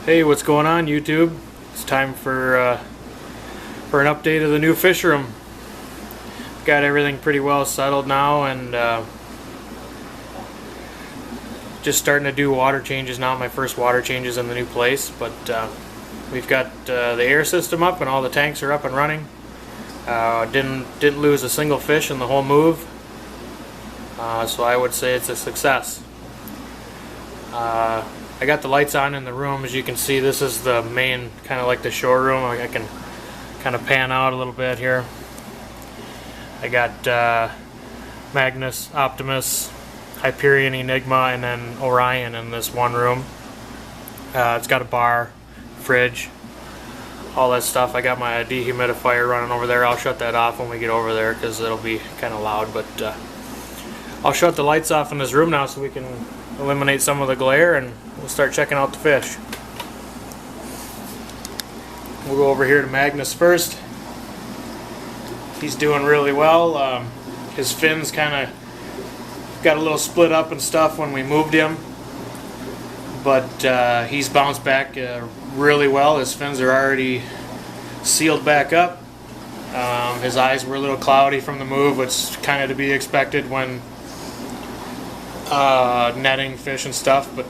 Hey, what's going on, YouTube? It's time for an update of the new Fishroom. Got everything pretty well settled now, and just starting to do water changes now. My first water changes in the new place, but we've got the air system up and all the tanks are up and running. Didn't lose a single fish in the whole move, so I would say it's a success. I got the lights on in the room. As you can see, this is the main, kind of like the shore room. I can kind of pan out a little bit here. I got Magnus, Optimus, Hyperion, Enigma, and then Orion in this one room. It's got a bar, fridge, all that stuff. I got my dehumidifier running over there. I'll shut that off when we get over there because it'll be kind of loud, but I'll shut the lights off in this room now so we can eliminate some of the glare, and we'll start checking out the fish. We'll go over here to Magnus first. He's doing really well. His fins kind of got a little split up and stuff when we moved him, but he's bounced back really well. His fins are already sealed back up. His eyes were a little cloudy from the move, which is kind of to be expected when netting fish and stuff, but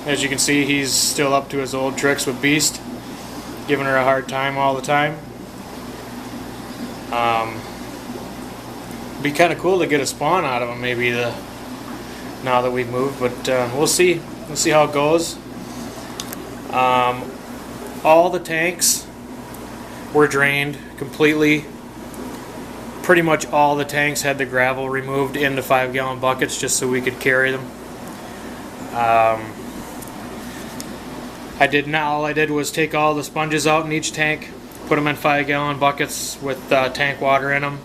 as you can see, he's still up to his old tricks with Beast, giving her a hard time all the time. Be kind of cool to get a spawn out of him maybe now that we've moved, but we'll see. We'll see how it goes. All the tanks were drained completely. Pretty much all the tanks had the gravel removed into 5-gallon buckets just so we could carry them. All I did was take all the sponges out in each tank, put them in 5-gallon buckets with tank water in them.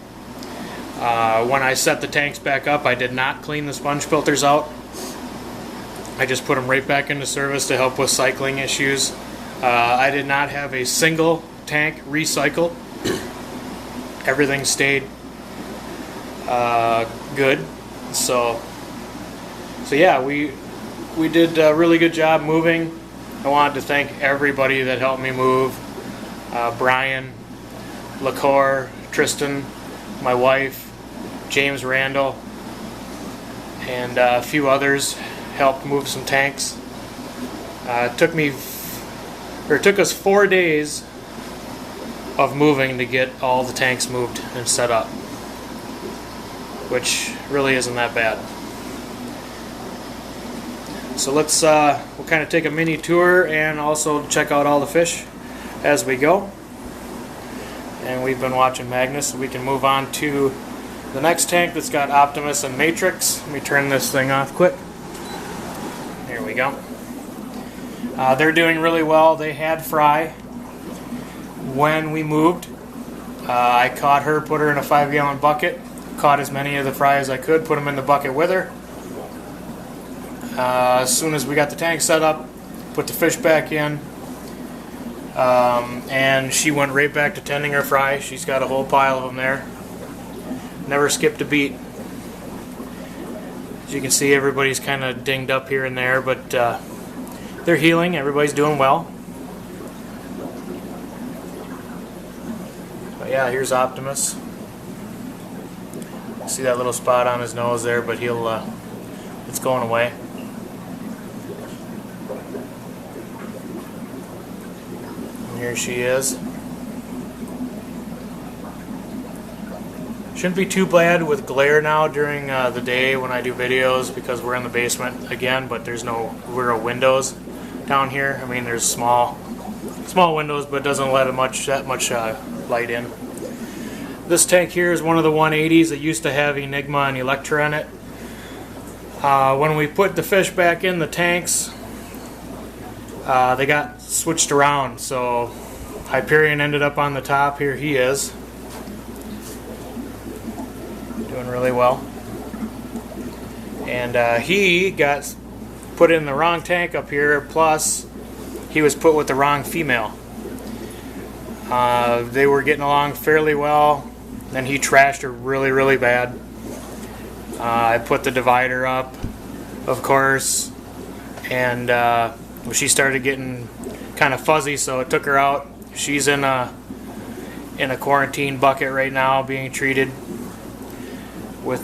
When I set the tanks back up, I did not clean the sponge filters out. I just put them right back into service to help with cycling issues. I did not have a single tank recycled. Everything stayed good. So yeah, we did a really good job moving. I wanted to thank everybody that helped me move. Brian, LaCour, Tristan, my wife, James Randall, and a few others helped move some tanks. It took us 4 days of moving to get all the tanks moved and set up, which really isn't that bad. So we'll kind of take a mini tour and also check out all the fish as we go. And we've been watching Magnus, so we can move on to the next tank that's got Optimus and Matrix. Let me turn this thing off quick. There we go. They're doing really well. They had fry when we moved. I caught her, put her in a 5-gallon bucket, caught as many of the fry as I could, put them in the bucket with her. As soon as we got the tank set up, put the fish back in, and she went right back to tending her fry. She's got a whole pile of them there. Never skipped a beat. As you can see, everybody's kind of dinged up here and there, but they're healing. Everybody's doing well. But yeah, here's Optimus. See that little spot on his nose there, but it's going away. And here she is. Shouldn't be too bad with glare now during the day when I do videos, because we're in the basement again, but there's no real windows down here. I mean, there's small windows, but it doesn't let that much light in. This tank here is one of the 180s that used to have Enigma and Electra in it. When we put the fish back in the tanks, they got switched around. So Hyperion ended up on the top. Here he is. Doing really well. And he got put in the wrong tank up here, plus he was put with the wrong female. They were getting along fairly well. Then he trashed her really, really bad. I put the divider up, of course, and she started getting kind of fuzzy, so it took her out. She's in a quarantine bucket right now, being treated with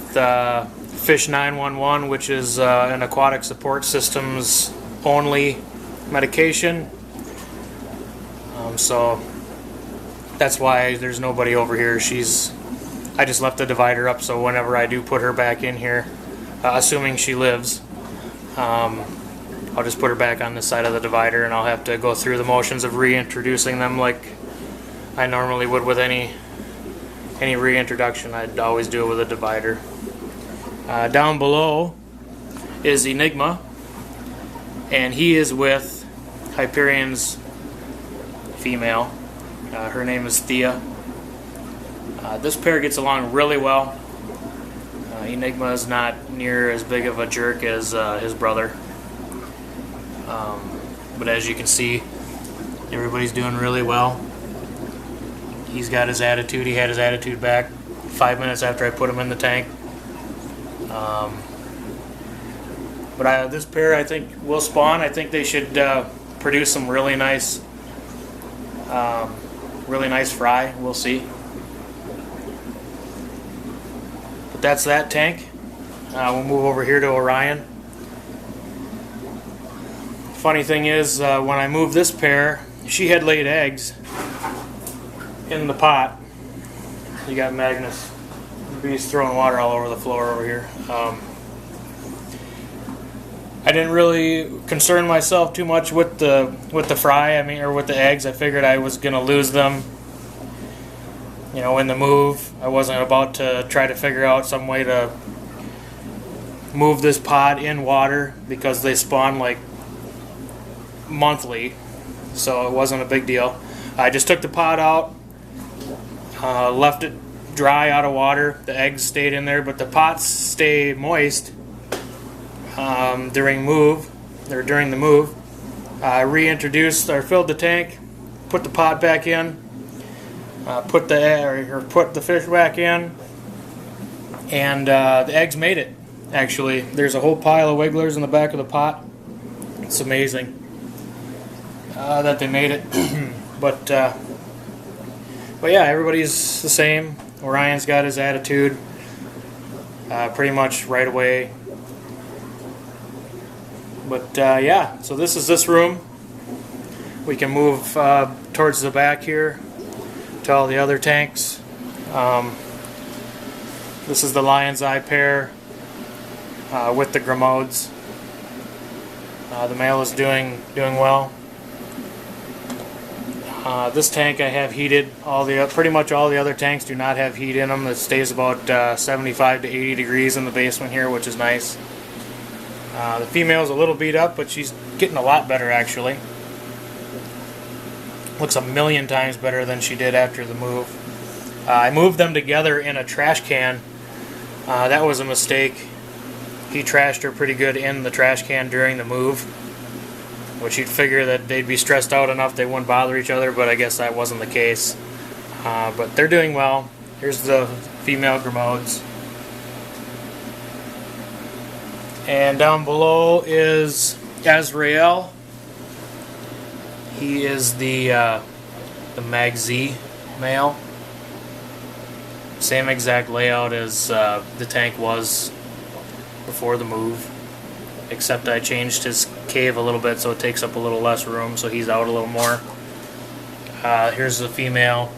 Fish 911, which is an aquatic support systems only medication. So that's why there's nobody over here. I just left the divider up, so whenever I do put her back in here, assuming she lives, I'll just put her back on this side of the divider, and I'll have to go through the motions of reintroducing them like I normally would with any reintroduction. I'd always do it with a divider. Down below is Izzie Nygma, and he is with Hyperion's female. Her name is Thea. This pair gets along really well. Enigma is not near as big of a jerk as his brother. But as you can see, everybody's doing really well. He's got his attitude. He had his attitude back 5 minutes after I put him in the tank. But this pair, I think, will spawn. I think they should produce some really nice fry. We'll see. But that's that tank. We'll move over here to Orion. Funny thing is, when I moved this pair, she had laid eggs in the pot. You got Magnus. He's throwing water all over the floor over here. I didn't really concern myself too much with the fry. Or with the eggs. I figured I was gonna lose them, in the move. I wasn't about to try to figure out some way to move this pod in water because they spawn like monthly, so it wasn't a big deal. I just took the pod out, left it dry out of water. The eggs stayed in there, but the pots stay moist during the move. I reintroduced or filled the tank, put the pot back in, put the fish back in, and the eggs made it. Actually, there's a whole pile of wigglers in the back of the pot. It's amazing that they made it. but yeah, everybody's the same. Orion's got his attitude pretty much right away. But yeah, so this is this room. We can move towards the back here to all the other tanks. This is the Lion's Eye pair with the Grimodes. The male is doing well. This tank I have heated. Pretty much all the other tanks do not have heat in them. It stays about 75 to 80 degrees in the basement here, which is nice. The female's a little beat up, but she's getting a lot better actually. Looks a million times better than she did after the move. I moved them together in a trash can. That was a mistake. He trashed her pretty good in the trash can during the move, which you'd figure that they'd be stressed out enough they wouldn't bother each other, but I guess that wasn't the case. But they're doing well. Here's the female Grimodes. And down below is Azrael. He is the Mag Z male. Same exact layout as the tank was before the move, except I changed his cave a little bit so it takes up a little less room, so he's out a little more. Here's the female.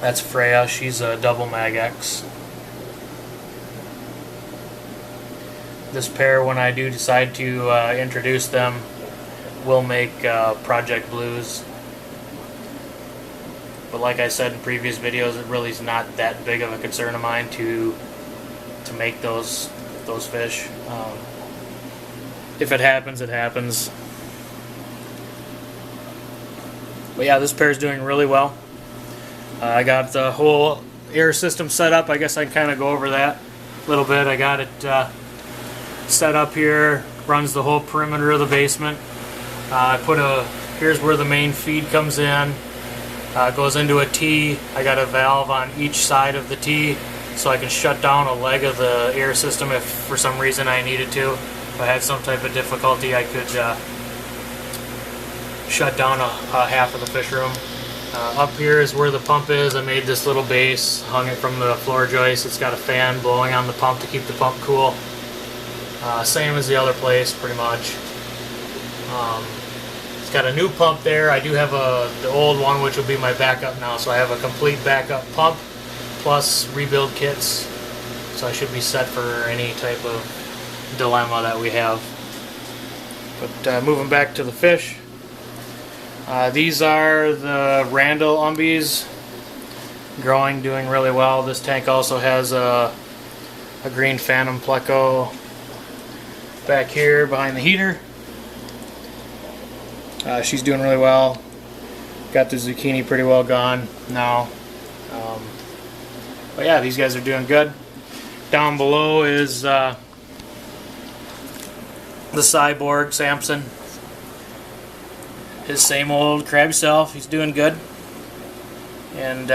That's Freya. She's a double Mag X. This pair, when I do decide to introduce them, will make Project Blues. But like I said in previous videos, it really is not that big of a concern of mine to make those fish. If it happens, it happens. But yeah, this pair is doing really well. I got the whole air system set up. I guess I can kind of go over that a little bit. I got it set up here. Runs the whole perimeter of the basement. Here's where the main feed comes in. Goes into a T. I got a valve on each side of the T, so I can shut down a leg of the air system if for some reason I needed to. if I had some type of difficulty, I could shut down a half of the fish room. Up here is where the pump is. I made this little base, hung it from the floor joist. It's got a fan blowing on the pump to keep the pump cool. Same as the other place, pretty much. It's got a new pump there. I do have the old one, which will be my backup now. So I have a complete backup pump plus rebuild kits. So I should be set for any type of dilemma that we have. But moving back to the fish. These are the Randall umbies, growing, doing really well. This tank also has a green Phantom Pleco back here behind the heater. She's doing really well. Got the zucchini pretty well gone now. But yeah, these guys are doing good. Down below is the Cyborg Samson. His same old crabby self. He's doing good. And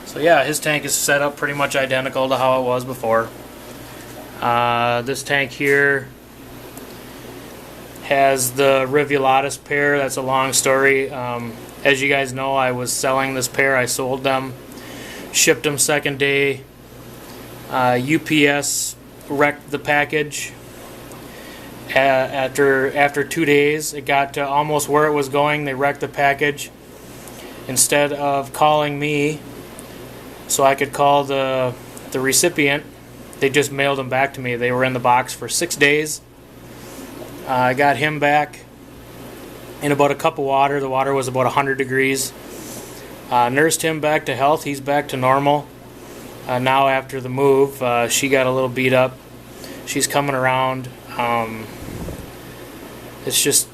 so yeah, his tank is set up pretty much identical to how it was before. This tank here has the Rivulatus pair. That's a long story. As you guys know, I was selling this pair. I sold them, shipped them second day. UPS wrecked the package. After 2 days, it got to almost where it was going. They wrecked the package. Instead of calling me so I could call the recipient, they just mailed them back to me. They were in the box for 6 days. I got him back in about a cup of water. The water was about 100 degrees. Nursed him back to health. He's back to normal. Now after the move, she got a little beat up. She's coming around. It's just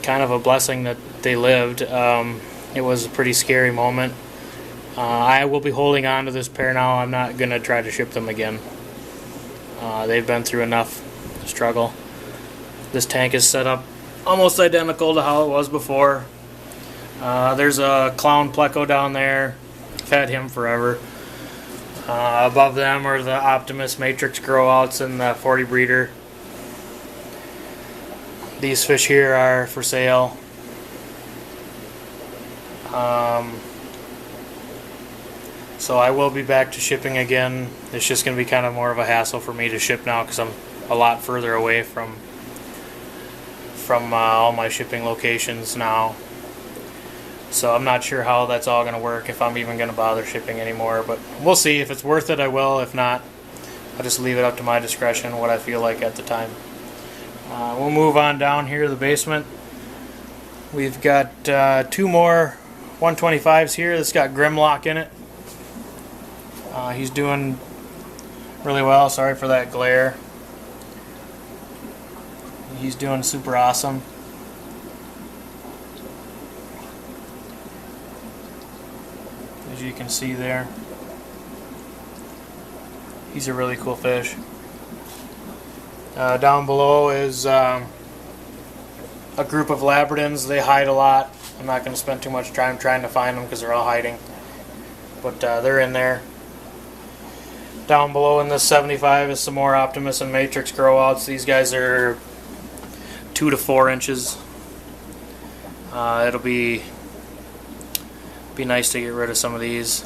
kind of a blessing that they lived. It was a pretty scary moment. I will be holding on to this pair now. I'm not going to try to ship them again. They've been through enough struggle. This tank is set up almost identical to how it was before. There's a clown Pleco down there. I've had him forever. Above them are the Optimus Matrix growouts and the 40 breeder. These fish here are for sale. So I will be back to shipping again. It's just going to be kind of more of a hassle for me to ship now because I'm a lot further away from all my shipping locations now. So I'm not sure how that's all going to work, if I'm even going to bother shipping anymore. But we'll see. If it's worth it, I will. If not, I'll just leave it up to my discretion, what I feel like at the time. We'll move on down here to the basement. We've got 2 more 125s here. This got Grimlock in it. He's doing really well. Sorry for that glare. He's doing super awesome. As you can see there, he's a really cool fish. Down below is a group of Labyrinths. They hide a lot. I'm not going to spend too much time trying to find them because they're all hiding. But they're in there. Down below in this 75 is some more Optimus and Matrix growouts. These guys are 2 to 4 inches. It'll be nice to get rid of some of these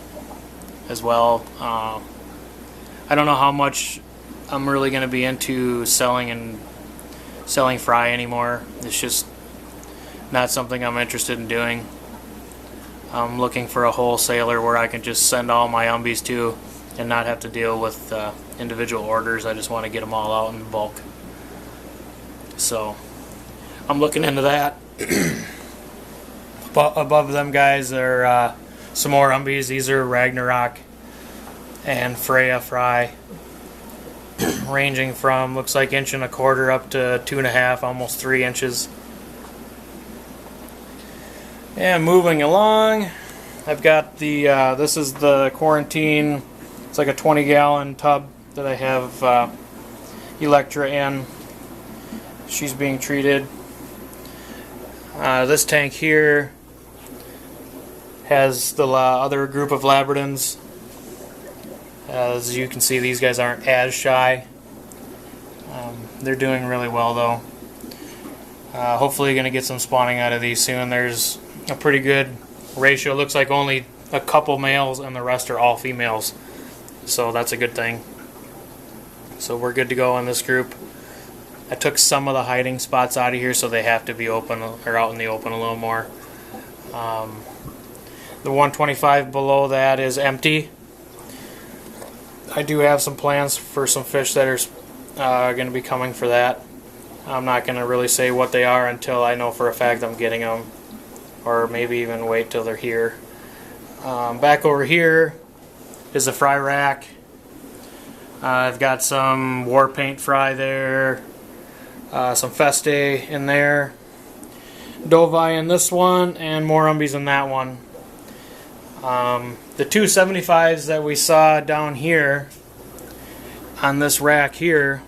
as well. I don't know how much I'm really going to be into selling fry anymore. It's just not something I'm interested in doing. I'm looking for a wholesaler where I can just send all my umbies to and not have to deal with individual orders. I just want to get them all out in bulk. So I'm looking into that. Above them guys are some more umbies. These are Ragnarok and Freya fry, ranging from looks like 1.25 inches up to 2.5, almost 3 inches. And moving along, I've got the this is the quarantine. It's like a 20-gallon tub that I have Electra in. She's being treated. This tank here has the other group of Labyrinths. As you can see, these guys aren't as shy. They're doing really well though. Hopefully going to get some spawning out of these soon. There's a pretty good ratio. Looks like only a couple males and the rest are all females. So that's a good thing. So we're good to go on this group. I took some of the hiding spots out of here, so they have to be open or out in the open a little more. The 125 below that is empty. I do have some plans for some fish that are going to be coming for that. I'm not going to really say what they are until I know for a fact I'm getting them, or maybe even wait till they're here. Back over here is a fry rack. I've got some war paint fry there, some Feste in there, Dovi in this one, and more umbies in that one. The 275s that we saw down here on this rack here,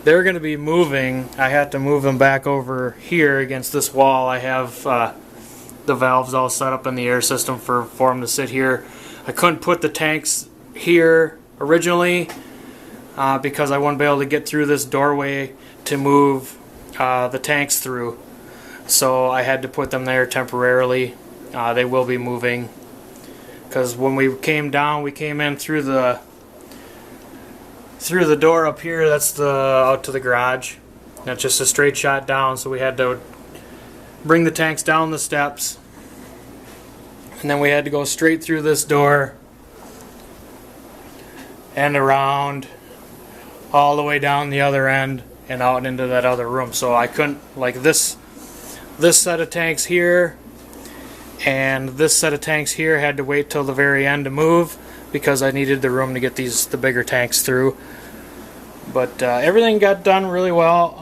they're going to be moving. I had to move them back over here against this wall. I have the valves all set up in the air system for them to sit here. I couldn't put the tanks here originally because I wouldn't be able to get through this doorway to move the tanks through. So I had to put them there temporarily. They will be moving because when we came down, we came in through the door up here. That's the out to the garage. That's just a straight shot down, so we had to bring the tanks down the steps, and then we had to go straight through this door and around all the way down the other end and out into that other room. So I couldn't, like this set of tanks here and this set of tanks here had to wait till the very end to move because I needed the room to get the bigger tanks through. But everything got done really well.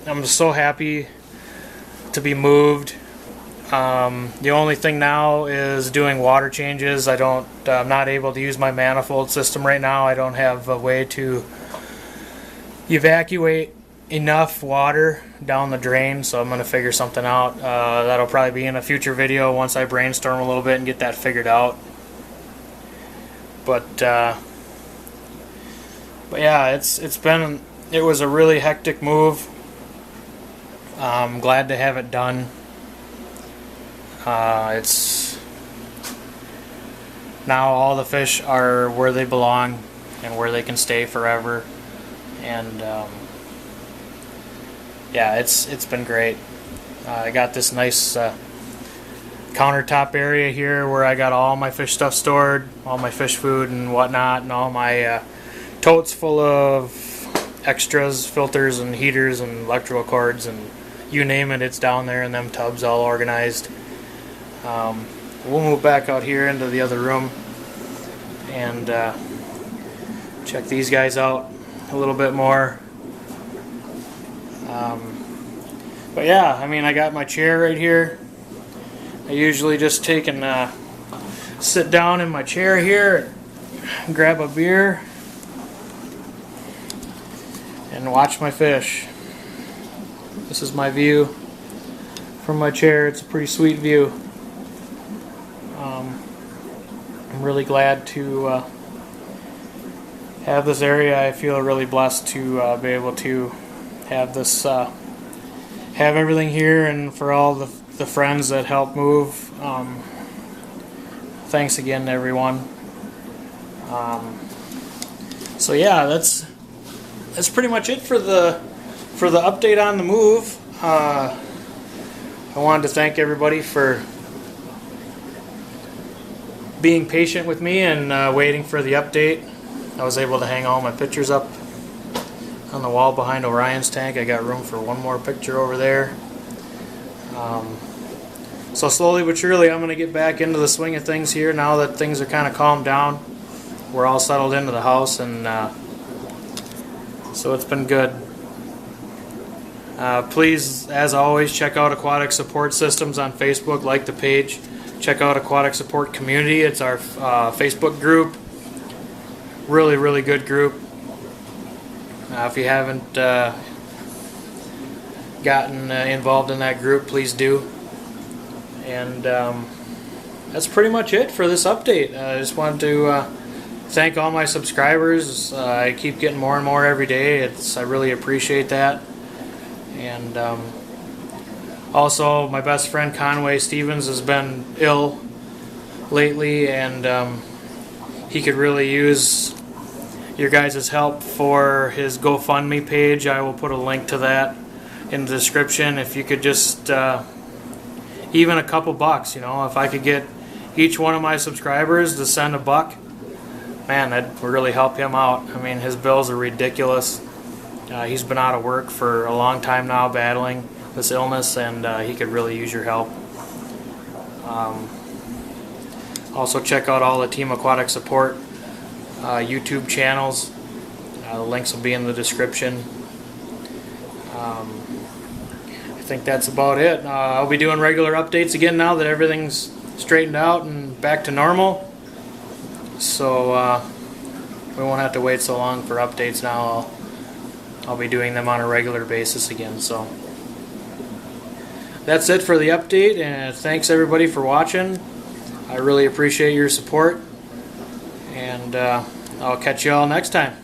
I'm so happy to be moved. The only thing now is doing water changes. I'm not able to use my manifold system right now. I don't have a way to evacuate enough water down the drain, so I'm going to figure something out. That'll probably be in a future video once I brainstorm a little bit and get that figured out. But yeah, it was a really hectic move. I'm glad to have it done. It's now all the fish are where they belong and where they can stay forever, and yeah, it's been great. I got this nice countertop area here where I got all my fish stuff stored, all my fish food and whatnot, and all my totes full of extras, filters and heaters and electrical cords and you name it, it's down there in them tubs all organized. We'll move back out here into the other room and check these guys out a little bit more. But yeah, I mean, I got my chair right here. I usually just take and sit down in my chair here, grab a beer, and watch my fish. This is my view from my chair. It's a pretty sweet view. I'm really glad to have this area. I feel really blessed to be able to have this, have everything here, and for all the friends that helped move. Thanks again to everyone. So yeah, that's pretty much it for the update on the move. I wanted to thank everybody for being patient with me and waiting for the update. I was able to hang all my pictures up on the wall behind Orion's tank. I got room for one more picture over there. So slowly but surely I'm going to get back into the swing of things here now that things are kind of calmed down. We're all settled into the house, and so it's been good. Please, as always, check out Aquatic Support Systems on Facebook. Like the page. Check out Aquatic Support Community. It's our Facebook group. Really, really good group. If you haven't gotten involved in that group, please do. And that's pretty much it for this update. I just wanted to thank all my subscribers. I keep getting more and more every day. I really appreciate that. And also, my best friend Conway Stevens has been ill lately, and he could really use your guys' help for his GoFundMe page. I will put a link to that in the description. If you could just even a couple bucks, you know, if I could get each one of my subscribers to send $1, man, that would really help him out. I mean, his bills are ridiculous. He's been out of work for a long time now, battling this illness, and he could really use your help. Also, check out all the Team Aquatic Support YouTube channels. The links will be in the description. I think that's about it. I'll be doing regular updates again now that everything's straightened out and back to normal. So we won't have to wait so long for updates now. I'll be doing them on a regular basis again. So that's it for the update, and thanks everybody for watching. I really appreciate your support, and I'll catch you all next time.